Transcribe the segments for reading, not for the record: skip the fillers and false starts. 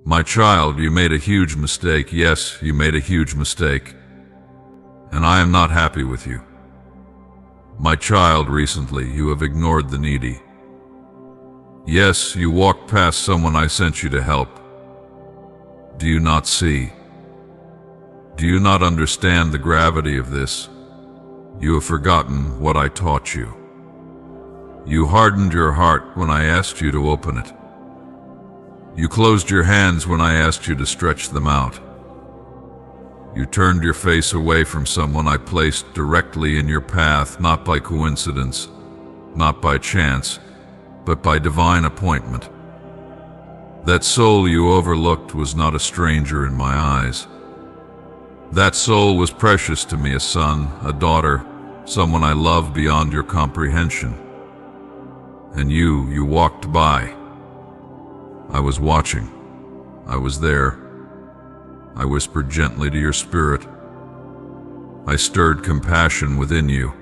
My child, you made a huge mistake. Yes, you made a huge mistake. And I am not happy with you. My child, recently you have ignored the needy. Yes, you walked past someone I sent you to help. Do you not see? Do you not understand the gravity of this? You have forgotten what I taught you. You hardened your heart when I asked you to open it. You closed your hands when I asked you to stretch them out. You turned your face away from someone I placed directly in your path, not by coincidence, not by chance, but by divine appointment. That soul you overlooked was not a stranger in my eyes. That soul was precious to me, a son, a daughter, someone I love beyond your comprehension. And you walked by. I was watching. I was there. I whispered gently to your spirit. I stirred compassion within you.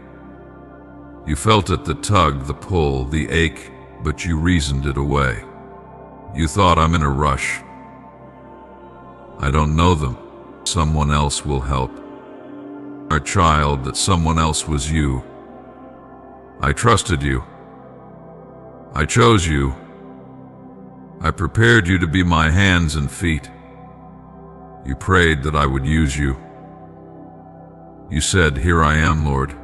You felt it, the tug, the pull, the ache, but you reasoned it away. You thought, I'm in a rush. I don't know them. Someone else will help. Our child, that someone else was you. I trusted you. I chose you. I prepared you to be my hands and feet. You prayed that I would use you. You said, here I am, Lord.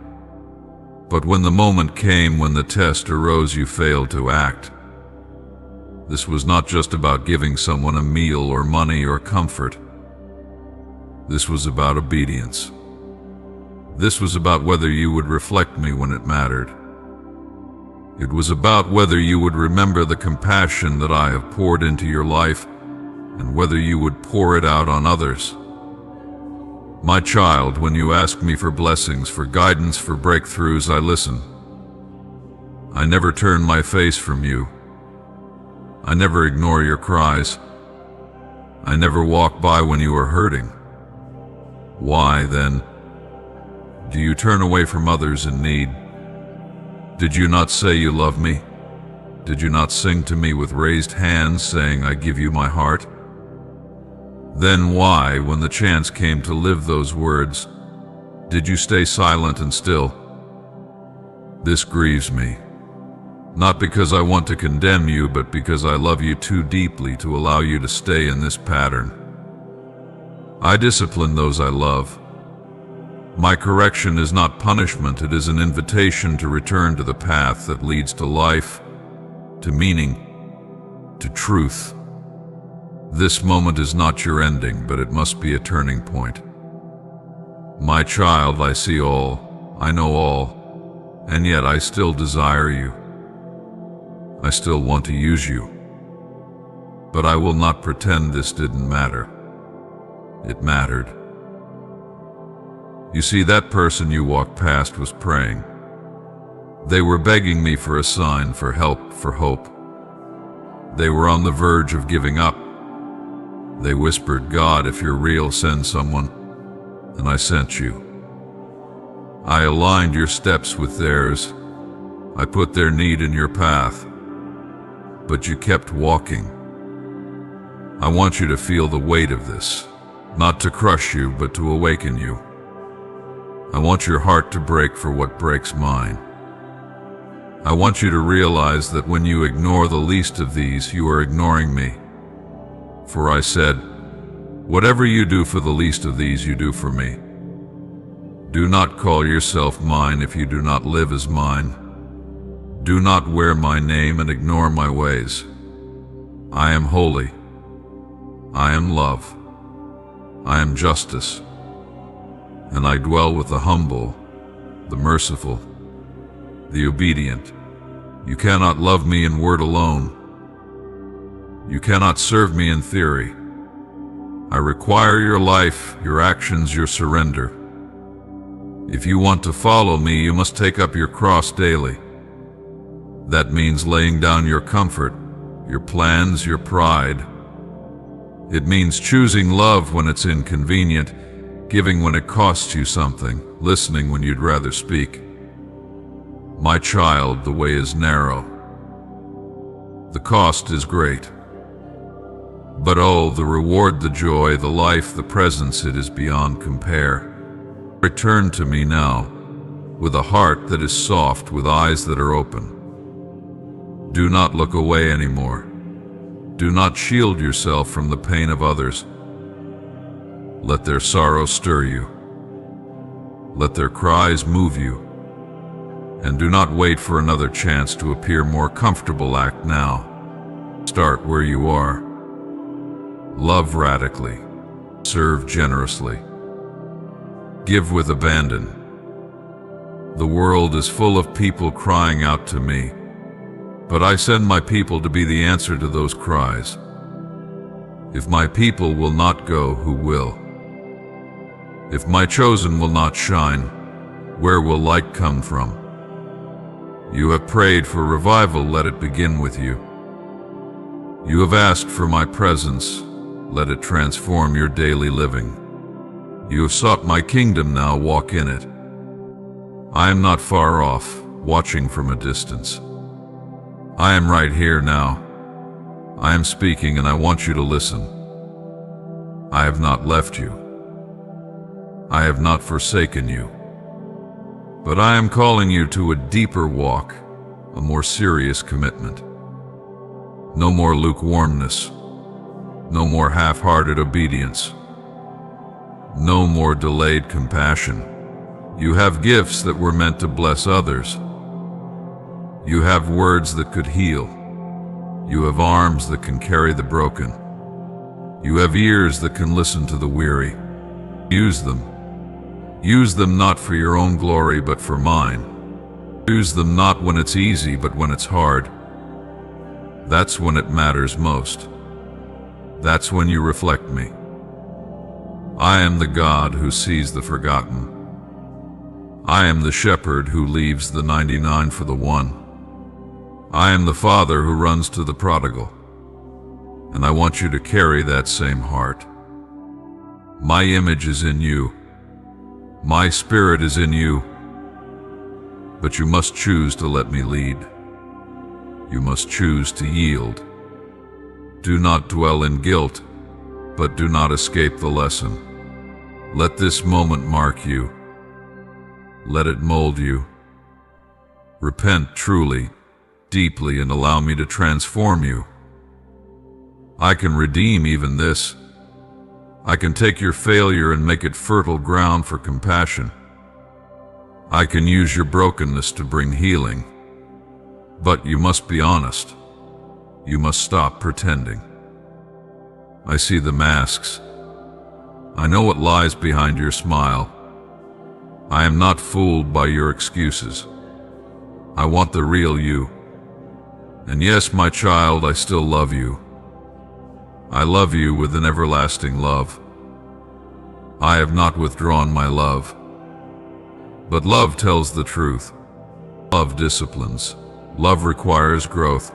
But when the moment came, when the test arose, you failed to act. This was not just about giving someone a meal or money or comfort. This was about obedience. This was about whether you would reflect me when it mattered. It was about whether you would remember the compassion that I have poured into your life and whether you would pour it out on others. My child, when you ask me for blessings, for guidance, for breakthroughs, I listen. I never turn my face from you. I never ignore your cries. I never walk by when you are hurting. Why, then, do you turn away from others in need? Did you not say you love me? Did you not sing to me with raised hands, saying, I give you my heart? Then why, when the chance came to live those words, did you stay silent and still? This grieves me, not because I want to condemn you, but because I love you too deeply to allow you to stay in this pattern. I discipline those I love. My correction is not punishment, it is an invitation to return to the path that leads to life, to meaning, to truth. This moment is not your ending, but it must be a turning point. My child, I see all, I know all, and yet I still desire you. I still want to use you. But I will not pretend this didn't matter. It mattered. You see, that person you walked past was praying. They were begging me for a sign, for help, for hope. They were on the verge of giving up. They whispered, God, if you're real, send someone. And I sent you. I aligned your steps with theirs. I put their need in your path. But you kept walking. I want you to feel the weight of this, not to crush you, but to awaken you. I want your heart to break for what breaks mine. I want you to realize that when you ignore the least of these, you are ignoring me. For I said, whatever you do for the least of these, you do for me. Do not call yourself mine if you do not live as mine. Do not wear my name and ignore my ways. I am holy. I am love. I am justice. And I dwell with the humble, the merciful, the obedient. You cannot love me in word alone. You cannot serve me in theory. I require your life, your actions, your surrender. If you want to follow me, you must take up your cross daily. That means laying down your comfort, your plans, your pride. It means choosing love when it's inconvenient, giving when it costs you something, listening when you'd rather speak. My child, the way is narrow. The cost is great. But oh, the reward, the joy, the life, the presence, it is beyond compare. Return to me now, with a heart that is soft, with eyes that are open. Do not look away anymore. Do not shield yourself from the pain of others. Let their sorrow stir you. Let their cries move you. And do not wait for another chance to appear more comfortable. Act now. Start where you are. Love radically. Serve generously. Give with abandon. The world is full of people crying out to me, but I send my people to be the answer to those cries. If my people will not go, who will? If my chosen will not shine, where will light come from? You have prayed for revival, let it begin with you. You have asked for my presence, let it transform your daily living. You have sought my kingdom, now walk in it. I am not far off, watching from a distance. I am right here now. I am speaking and I want you to listen. I have not left you. I have not forsaken you. But I am calling you to a deeper walk, a more serious commitment. No more lukewarmness. No more half-hearted obedience. No more delayed compassion. You have gifts that were meant to bless others. You have words that could heal. You have arms that can carry the broken. You have ears that can listen to the weary. Use them. Use them not for your own glory, but for mine. Use them not when it's easy, but when it's hard. That's when it matters most. That's when you reflect me. I am the God who sees the forgotten. I am the shepherd who leaves the 99 for the one. I am the father who runs to the prodigal. And I want you to carry that same heart. My image is in you. My spirit is in you. But you must choose to let me lead. You must choose to yield. Do not dwell in guilt, but do not escape the lesson. Let this moment mark you. Let it mold you. Repent truly, deeply, and allow me to transform you. I can redeem even this. I can take your failure and make it fertile ground for compassion. I can use your brokenness to bring healing. But you must be honest. You must stop pretending. I see the masks. I know what lies behind your smile. I am not fooled by your excuses. I want the real you. And yes, my child, I still love you. I love you with an everlasting love. I have not withdrawn my love. But love tells the truth. Love disciplines. Love requires growth.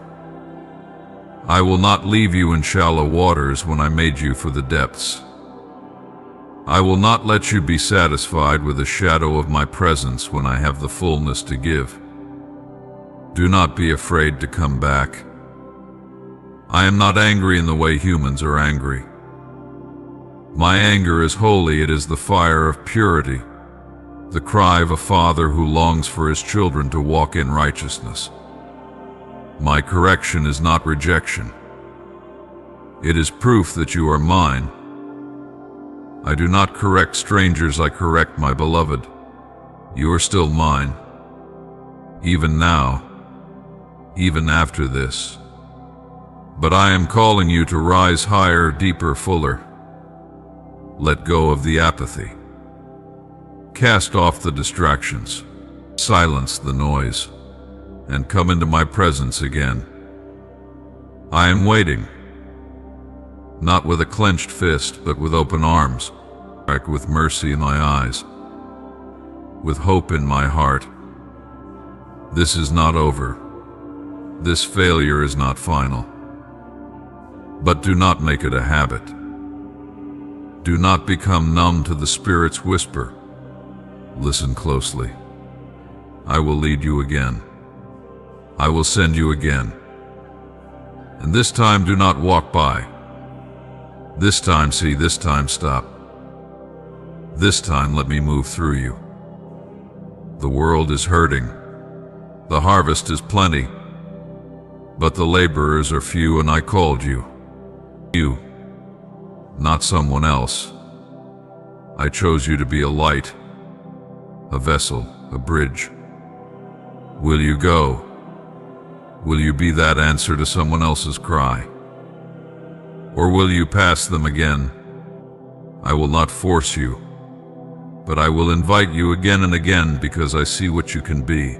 I will not leave you in shallow waters when I made you for the depths. I will not let you be satisfied with the shadow of my presence when I have the fullness to give. Do not be afraid to come back. I am not angry in the way humans are angry. My anger is holy, it is the fire of purity, the cry of a father who longs for his children to walk in righteousness. My correction is not rejection. It is proof that you are mine. I do not correct strangers, I correct my beloved. You are still mine. Even now, even after this. But I am calling you to rise higher, deeper, fuller. Let go of the apathy. Cast off the distractions. Silence the noise. And come into my presence again. I am waiting. Not with a clenched fist, but with open arms. With mercy in my eyes. With hope in my heart. This is not over. This failure is not final. But do not make it a habit. Do not become numb to the Spirit's whisper. Listen closely. I will lead you again. I will send you again. And this time do not walk by. This time see, this time stop. This time let me move through you. The world is hurting. The harvest is plenty, but the laborers are few, and I called you. You, not someone else. I chose you to be a light, a vessel, a bridge. Will you go? Will you be that answer to someone else's cry? Or will you pass them again? I will not force you, but I will invite you again and again, because I see what you can be.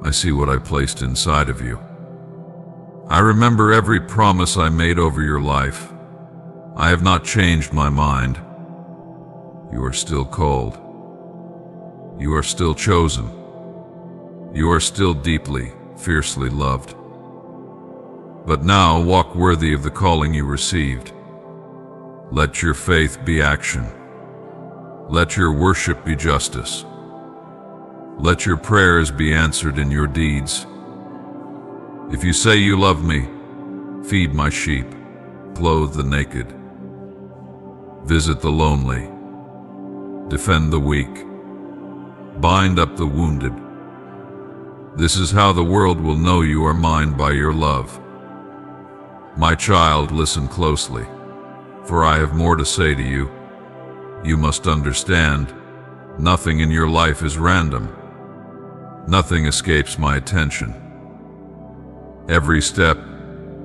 I see what I placed inside of you. I remember every promise I made over your life. I have not changed my mind. You are still called. You are still chosen. You are still deeply, fiercely loved. But now walk worthy of the calling you received. Let your faith be action. Let your worship be justice. Let your prayers be answered in your deeds. If you say you love me, feed my sheep, clothe the naked, visit the lonely, defend the weak, bind up the wounded. This is how the world will know you are mine, by your love. My child, listen closely, for I have more to say to you. You must understand, nothing in your life is random. Nothing escapes my attention. Every step,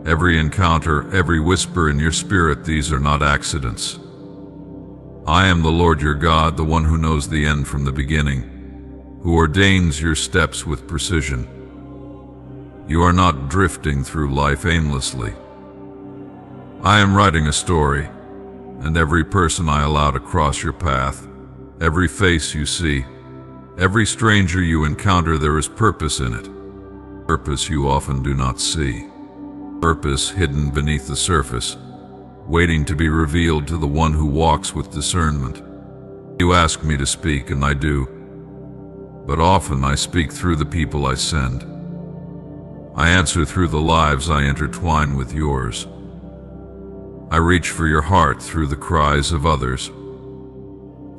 every encounter, every whisper in your spirit, these are not accidents. I am the Lord your God, the one who knows the end from the beginning, who ordains your steps with precision. You are not drifting through life aimlessly. I am writing a story, and every person I allow to cross your path, every face you see, every stranger you encounter, there is purpose in it. Purpose you often do not see. Purpose hidden beneath the surface, waiting to be revealed to the one who walks with discernment. You ask me to speak, and I do, but often I speak through the people I send. I answer through the lives I intertwine with yours. I reach for your heart through the cries of others.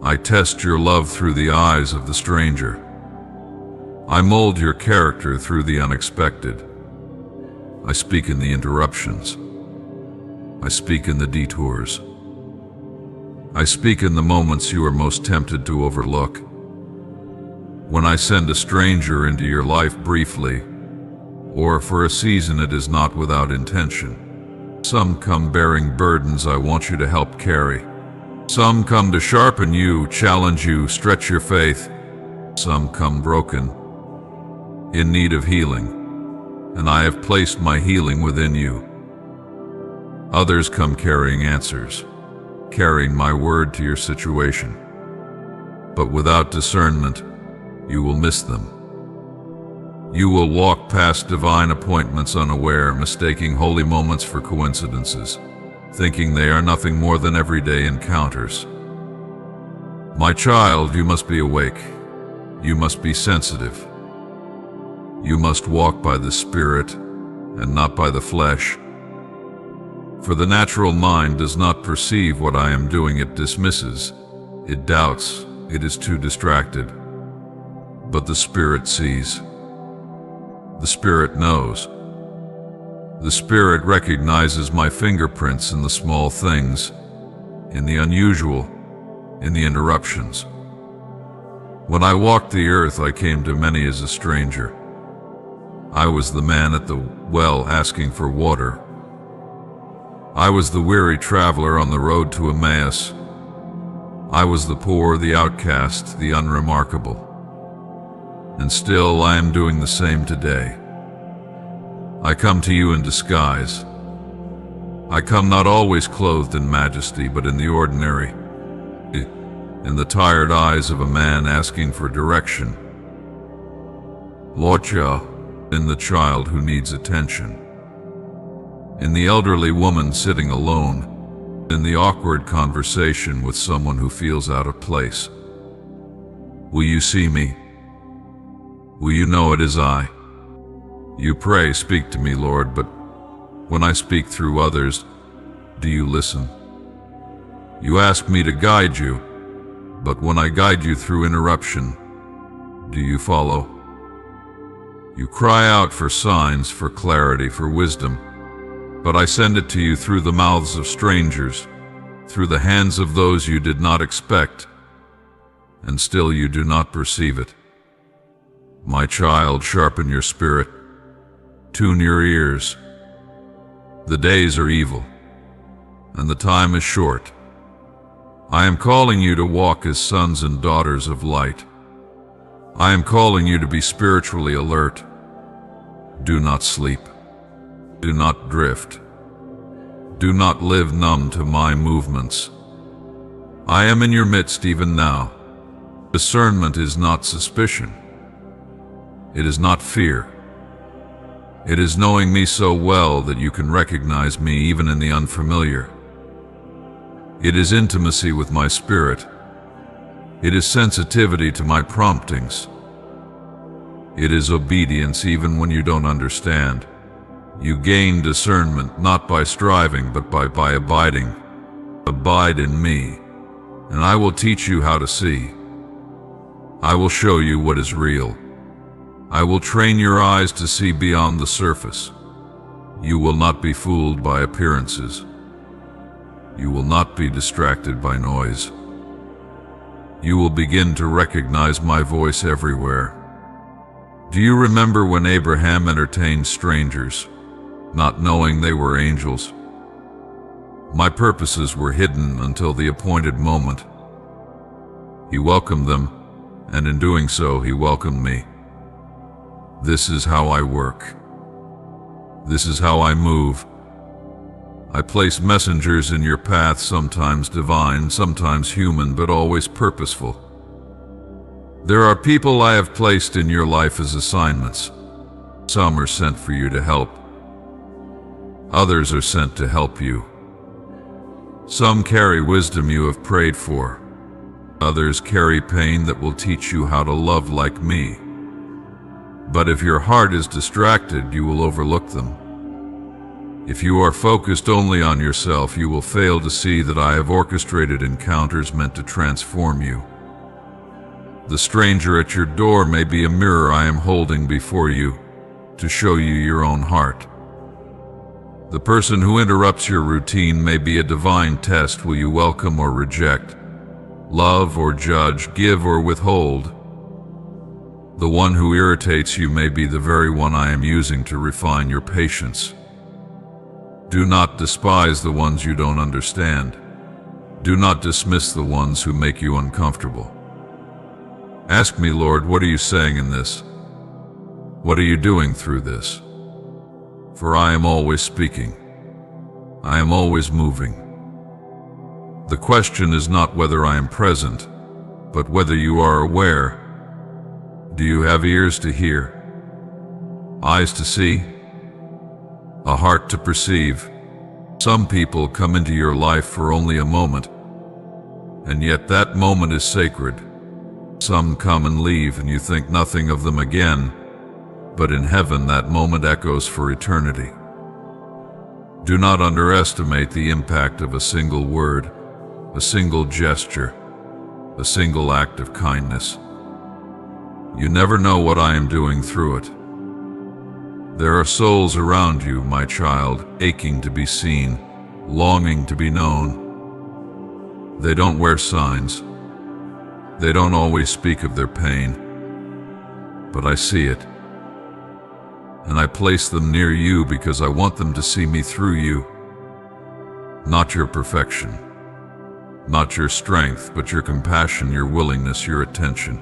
I test your love through the eyes of the stranger. I mold your character through the unexpected. I speak in the interruptions. I speak in the detours. I speak in the moments you are most tempted to overlook. When I send a stranger into your life briefly, or for a season, it is not without intention. Some come bearing burdens I want you to help carry. Some come to sharpen you, challenge you, stretch your faith. Some come broken, in need of healing, and I have placed my healing within you. Others come carrying answers, carrying my word to your situation. But without discernment, you will miss them. You will walk past divine appointments unaware, mistaking holy moments for coincidences, thinking they are nothing more than everyday encounters. My child, you must be awake. You must be sensitive. You must walk by the Spirit and not by the flesh. For the natural mind does not perceive what I am doing. It dismisses, it doubts, it is too distracted. But the Spirit sees. The Spirit knows. The Spirit recognizes my fingerprints in the small things, in the unusual, in the interruptions. When I walked the earth, I came to many as a stranger. I was the man at the well asking for water. I was the weary traveler on the road to Emmaus. I was the poor, the outcast, the unremarkable. And still I am doing the same today. I come to you in disguise. I come not always clothed in majesty, but in the ordinary, in the tired eyes of a man asking for direction. Locha, in the child who needs attention, in the elderly woman sitting alone, in the awkward conversation with someone who feels out of place. Will you see me? Will you know it is I? You pray, speak to me, Lord, but when I speak through others, Do you listen? You ask me to guide you, but when I guide you through interruption, do you follow? You cry out for signs, for clarity, for wisdom, but I send it to you through the mouths of strangers, through the hands of those you did not expect, and still you do not perceive it. My child, sharpen your spirit, tune your ears. The days are evil, and the time is short. I am calling you to walk as sons and daughters of light. I am calling you to be spiritually alert. Do not sleep. Do not drift. Do not live numb to my movements. I am in your midst even now. Discernment is not suspicion. It is not fear. It is knowing me so well that you can recognize me even in the unfamiliar. It is intimacy with my spirit. It is sensitivity to my promptings. It is obedience even when you don't understand. You gain discernment not by striving but by abiding. Abide in me, and I will teach you how to see. I will show you what is real. I will train your eyes to see beyond the surface. You will not be fooled by appearances. You will not be distracted by noise. You will begin to recognize my voice everywhere. Do you remember when Abraham entertained strangers, not knowing they were angels? My purposes were hidden until the appointed moment. He welcomed them, and in doing so, he welcomed me. This is how I work. This is how I move. I place messengers in your path, sometimes divine, sometimes human, but always purposeful. There are people I have placed in your life as assignments. Some are sent for you to help. Others are sent to help you. Some carry wisdom you have prayed for. Others carry pain that will teach you how to love like me. But if your heart is distracted, you will overlook them. If you are focused only on yourself, you will fail to see that I have orchestrated encounters meant to transform you. The stranger at your door may be a mirror I am holding before you to show you your own heart. The person who interrupts your routine may be a divine test. Will you welcome or reject, love or judge, give or withhold? The one who irritates you may be the very one I am using to refine your patience. Do not despise the ones you don't understand. Do not dismiss the ones who make you uncomfortable. Ask me, Lord, what are you saying in this? What are you doing through this? For I am always speaking. I am always moving. The question is not whether I am present, but whether you are aware. Do you have ears to hear? Eyes to see? A heart to perceive? Some people come into your life for only a moment, and yet that moment is sacred. Some come and leave and you think nothing of them again, but in heaven that moment echoes for eternity. Do not underestimate the impact of a single word, a single gesture, a single act of kindness. You never know what I am doing through it. There are souls around you, my child, aching to be seen, longing to be known. They don't wear signs. They don't always speak of their pain, but I see it. And I place them near you because I want them to see me through you. Not your perfection, not your strength, but your compassion, your willingness, your attention.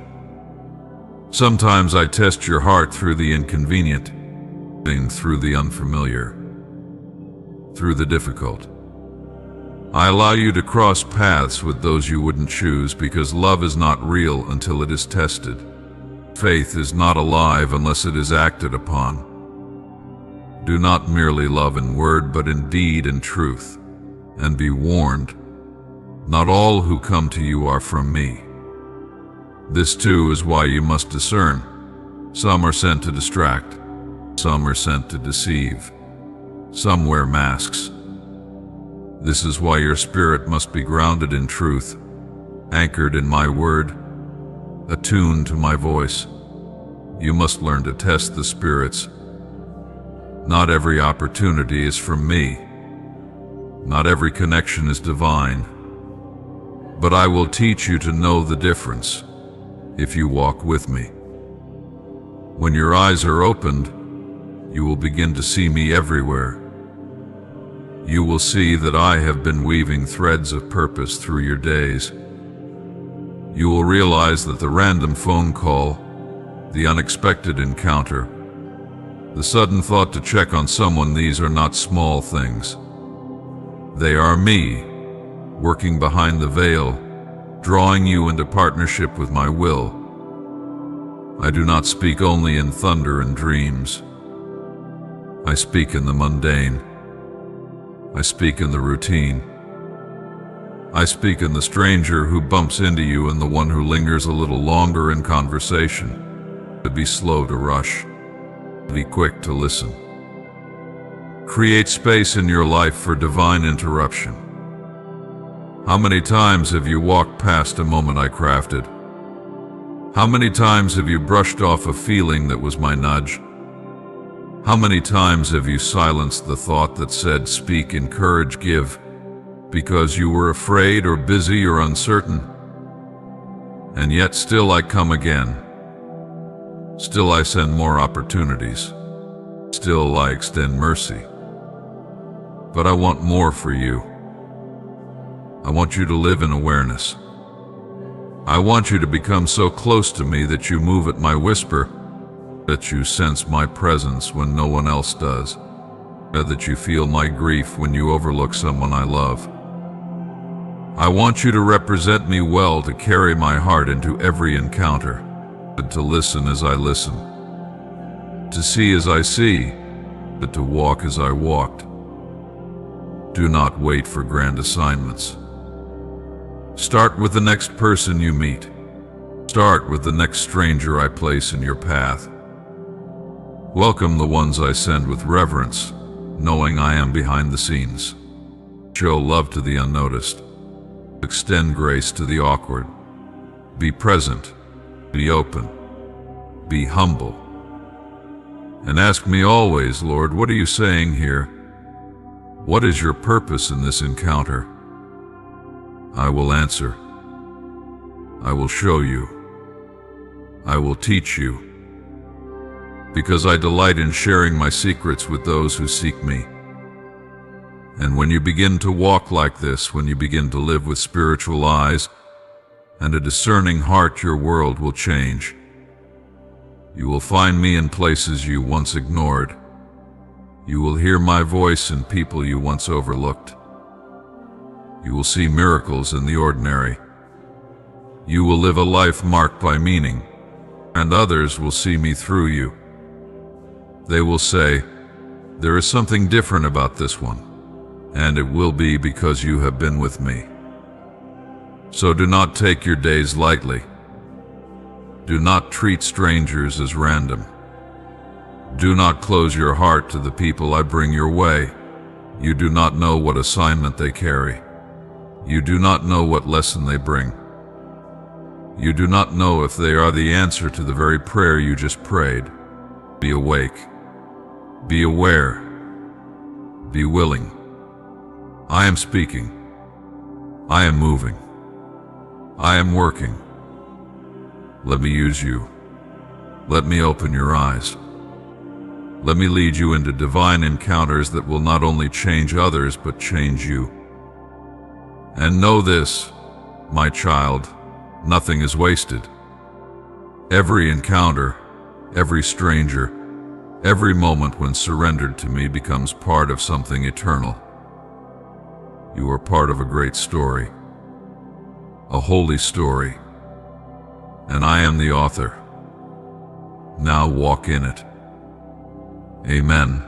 Sometimes I test your heart through the inconvenient, through the unfamiliar, through the difficult. I allow you to cross paths with those you wouldn't choose because love is not real until it is tested. Faith is not alive unless it is acted upon. Do not merely love in word, but in deed and truth. And be warned, not all who come to you are from me. This too is why you must discern. Some are sent to distract. Some are sent to deceive. Some wear masks. This is why your spirit must be grounded in truth, anchored in my word, attuned to my voice. You must learn to test the spirits. Not every opportunity is from me. Not every connection is divine. But I will teach you to know the difference if you walk with me. When your eyes are opened, you will begin to see me everywhere. You will see that I have been weaving threads of purpose through your days. You will realize that the random phone call, the unexpected encounter, the sudden thought to check on someone, these are not small things. They are me, working behind the veil, drawing you into partnership with my will. I do not speak only in thunder and dreams. I speak in the mundane. I speak in the routine. I speak in the stranger who bumps into you and the one who lingers a little longer in conversation. To be slow to rush. Be quick to listen. Create space in your life for divine interruption. How many times have you walked past a moment I crafted? How many times have you brushed off a feeling that was my nudge? How many times have you silenced the thought that said, speak, encourage, give, because you were afraid or busy or uncertain? And yet still I come again. Still I send more opportunities. Still I extend mercy. But I want more for you. I want you to live in awareness. I want you to become so close to me that you move at my whisper, that you sense my presence when no one else does, that you feel my grief when you overlook someone I love. I want you to represent me well, to carry my heart into every encounter, to listen as I listen, to see as I see, but to walk as I walked. Do not wait for grand assignments. Start with the next person you meet. Start with the next stranger I place in your path. Welcome the ones I send with reverence, knowing I am behind the scenes. Show love to the unnoticed. Extend grace to the awkward. Be present. Be open. Be humble. And ask me always, Lord, what are you saying here? What is your purpose in this encounter? I will answer. I will show you. I will teach you. Because I delight in sharing my secrets with those who seek me. And when you begin to walk like this, when you begin to live with spiritual eyes and a discerning heart, your world will change. You will find me in places you once ignored. You will hear my voice in people you once overlooked. You will see miracles in the ordinary. You will live a life marked by meaning, and others will see me through you. They will say, there is something different about this one, and it will be because you have been with me. So do not take your days lightly. Do not treat strangers as random. Do not close your heart to the people I bring your way. You do not know what assignment they carry. You do not know what lesson they bring. You do not know if they are the answer to the very prayer you just prayed. Be awake. Be aware. Be willing. I am speaking. I am moving. I am working. Let me use you. Let me open your eyes. Let me lead you into divine encounters that will not only change others, but change you. And know this, my child, nothing is wasted. Every encounter, every stranger, every moment when surrendered to me becomes part of something eternal. You are part of a great story, a holy story, and I am the author. Now walk in it. Amen.